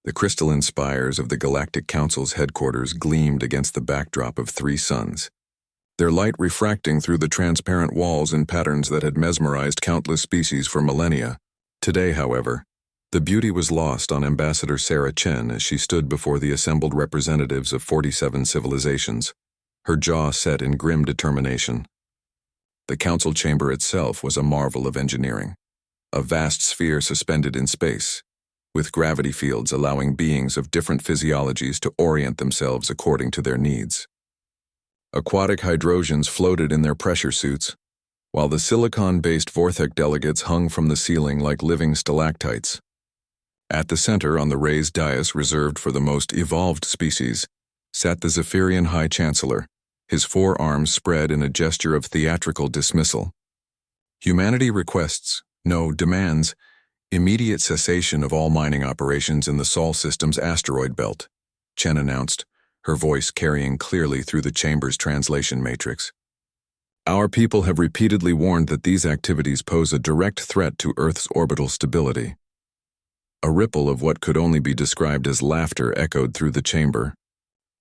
The crystalline spires of the Galactic Council's headquarters gleamed against the backdrop of three suns, their light refracting through the transparent walls in patterns that had mesmerized countless species for millennia. Today, however, the beauty was lost on Ambassador Sarah Chen as she stood before the assembled representatives of 47 civilizations, her jaw set in grim determination. The council chamber itself was a marvel of engineering, a vast sphere suspended in space, with gravity fields allowing beings of different physiologies to orient themselves according to their needs. Aquatic hydrosians floated in their pressure suits, while the silicon-based Vorthec delegates hung from the ceiling like living stalactites. At the center, on the raised dais reserved for the most evolved species, sat the Zephyrian High Chancellor, his forearms spread in a gesture of theatrical dismissal. Humanity requests, no, demands, immediate cessation of all mining operations in the Sol system's asteroid belt, Chen announced, her voice carrying clearly through the chamber's translation matrix. Our people have repeatedly warned that these activities pose a direct threat to Earth's orbital stability. A ripple of what could only be described as laughter echoed through the chamber,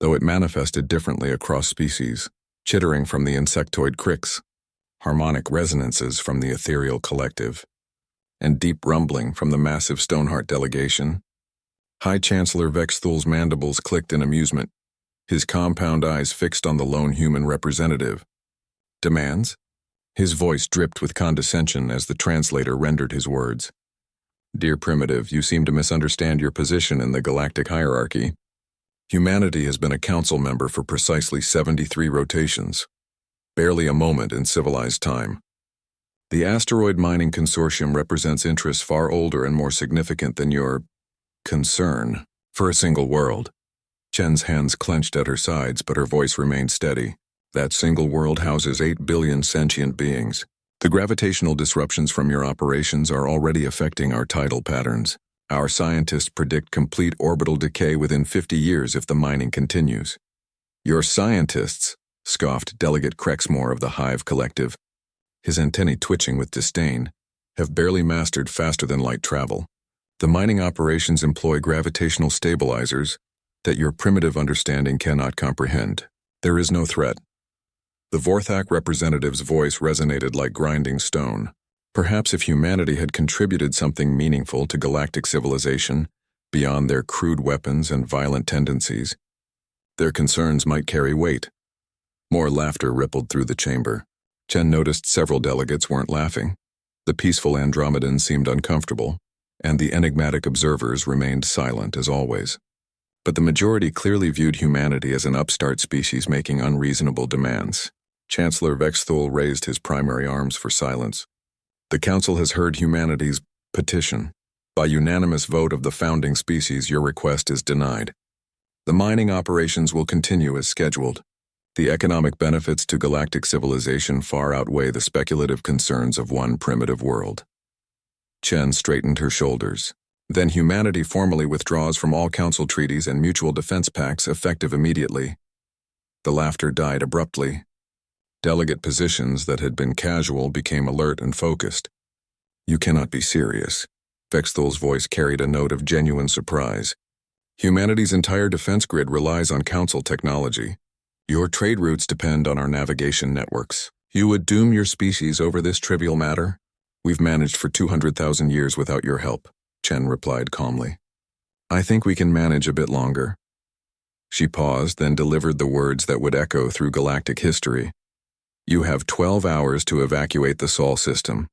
though it manifested differently across species, chittering from the insectoid crics, harmonic resonances from the ethereal collective, and deep rumbling from the massive Stoneheart delegation. High Chancellor Vexthul's mandibles clicked in amusement, his compound eyes fixed on the lone human representative. Demands? His voice dripped with condescension as the translator rendered his words. Dear Primitive, you seem to misunderstand your position in the galactic hierarchy. Humanity has been a council member for precisely 73 rotations, barely a moment in civilized time. The asteroid mining consortium represents interests far older and more significant than your concern for a single world. Chen's hands clenched at her sides, but her voice remained steady. That single world houses 8 billion sentient beings. The gravitational disruptions from your operations are already affecting our tidal patterns. Our scientists predict complete orbital decay within 50 years if the mining continues. Your scientists, scoffed Delegate Crexmore of the Hive Collective, his antennae twitching with disdain, have barely mastered faster-than-light travel. The mining operations employ gravitational stabilizers that your primitive understanding cannot comprehend. There is no threat. The Vorthak representative's voice resonated like grinding stone. Perhaps if humanity had contributed something meaningful to galactic civilization, beyond their crude weapons and violent tendencies, their concerns might carry weight. More laughter rippled through the chamber. Chen noticed several delegates weren't laughing. The peaceful Andromedans seemed uncomfortable, and the enigmatic observers remained silent as always. But the majority clearly viewed humanity as an upstart species making unreasonable demands. Chancellor Vexthul raised his primary arms for silence. The Council has heard humanity's petition. By unanimous vote of the founding species, your request is denied. The mining operations will continue as scheduled. The economic benefits to galactic civilization far outweigh the speculative concerns of one primitive world. Chen straightened her shoulders. Then humanity formally withdraws from all council treaties and mutual defense pacts effective immediately. The laughter died abruptly. Delegate positions that had been casual became alert and focused. You cannot be serious. Vexthul's voice carried a note of genuine surprise. Humanity's entire defense grid relies on council technology. Your trade routes depend on our navigation networks. You would doom your species over this trivial matter? We've managed for 200,000 years without your help, Chen replied calmly. I think we can manage a bit longer. She paused, then delivered the words that would echo through galactic history. You have 12 hours to evacuate the Sol system.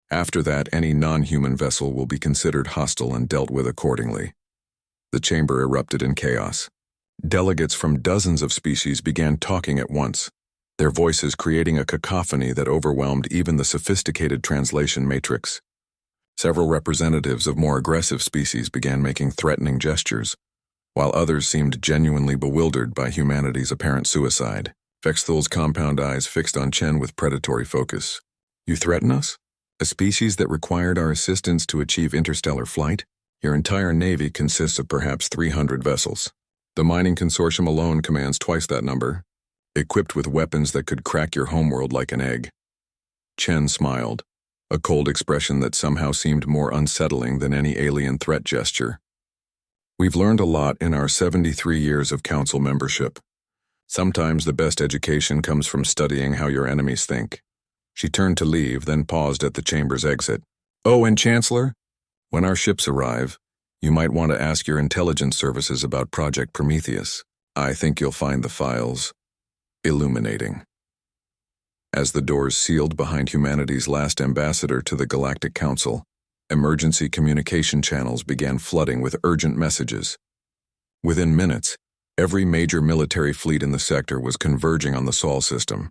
After that, any non-human vessel will be considered hostile and dealt with accordingly. The chamber erupted in chaos. Delegates from dozens of species began talking at once, their voices creating a cacophony that overwhelmed even the sophisticated translation matrix. Several representatives of more aggressive species began making threatening gestures, while others seemed genuinely bewildered by humanity's apparent suicide. Vexthul's compound eyes fixed on Chen with predatory focus. You threaten us? A species that required our assistance to achieve interstellar flight? Your entire navy consists of perhaps 300 vessels. The mining consortium alone commands twice that number, equipped with weapons that could crack your homeworld like an egg. Chen smiled, a cold expression that somehow seemed more unsettling than any alien threat gesture. We've learned a lot in our 73 years of council membership. Sometimes the best education comes from studying how your enemies think. She turned to leave, then paused at the chamber's exit. Oh, and Chancellor, when our ships arrive, you might want to ask your intelligence services about Project Prometheus. I think you'll find the files illuminating. As the doors sealed behind humanity's last ambassador to the Galactic Council, emergency communication channels began flooding with urgent messages. Within minutes, every major military fleet in the sector was converging on the Sol system,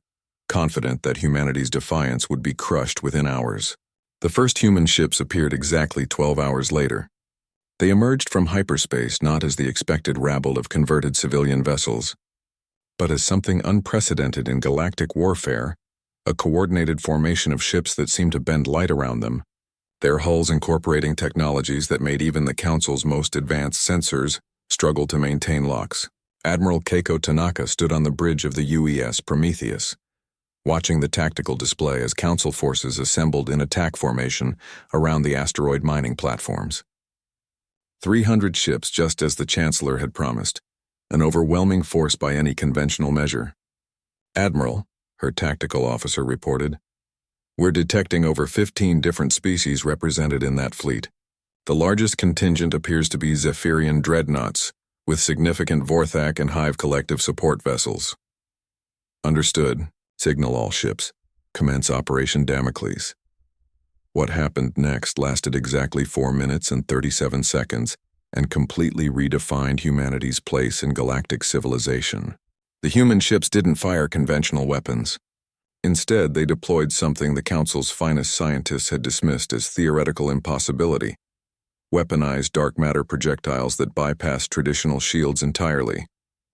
confident that humanity's defiance would be crushed within hours. The first human ships appeared exactly 12 hours later. They emerged from hyperspace not as the expected rabble of converted civilian vessels, but as something unprecedented in galactic warfare, a coordinated formation of ships that seemed to bend light around them, their hulls incorporating technologies that made even the Council's most advanced sensors struggle to maintain locks. Admiral Keiko Tanaka stood on the bridge of the UES Prometheus, watching the tactical display as Council forces assembled in attack formation around the asteroid mining platforms. 300 ships, just as the Chancellor had promised, an overwhelming force by any conventional measure. Admiral, her tactical officer reported, we're detecting over 15 different species represented in that fleet. The largest contingent appears to be Zephyrian dreadnoughts, with significant Vorthak and Hive collective support vessels. Understood. Signal all ships. Commence Operation Damocles. What happened next lasted exactly 4 minutes and 37 seconds and completely redefined humanity's place in galactic civilization. The human ships didn't fire conventional weapons. Instead, they deployed something the Council's finest scientists had dismissed as theoretical impossibility: weaponized dark matter projectiles that bypassed traditional shields entirely,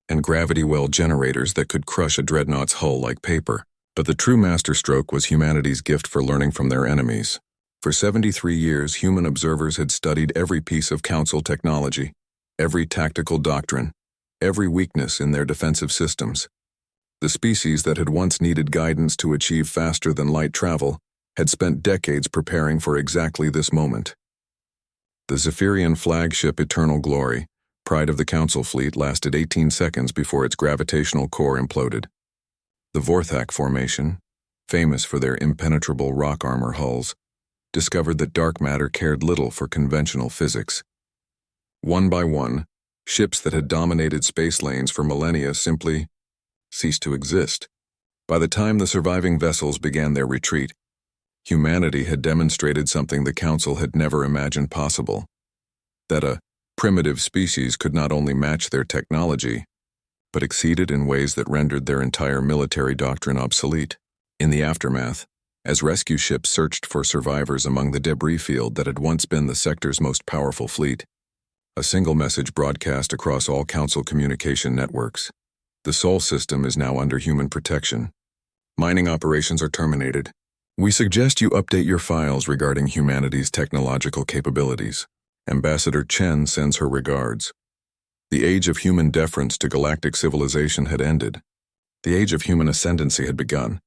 and gravity well generators that could crush a dreadnought's hull like paper. But the true masterstroke was humanity's gift for learning from their enemies. For 73 years, human observers had studied every piece of Council technology, every tactical doctrine, every weakness in their defensive systems. The species that had once needed guidance to achieve faster-than-light travel had spent decades preparing for exactly this moment. The Zephyrian flagship Eternal Glory, pride of the Council fleet, lasted 18 seconds before its gravitational core imploded. The Vorthak formation, famous for their impenetrable rock armor hulls, discovered that dark matter cared little for conventional physics. One by one, ships that had dominated space lanes for millennia simply ceased to exist. By the time the surviving vessels began their retreat, humanity had demonstrated something the Council had never imagined possible: that a primitive species could not only match their technology, but exceed it in ways that rendered their entire military doctrine obsolete. In the aftermath, as rescue ships searched for survivors among the debris field that had once been the sector's most powerful fleet, a single message broadcast across all Council communication networks: the Sol system is now under human protection. Mining operations are terminated. We suggest you update your files regarding humanity's technological capabilities. Ambassador Chen sends her regards. The age of human deference to galactic civilization had ended. The age of human ascendancy had begun.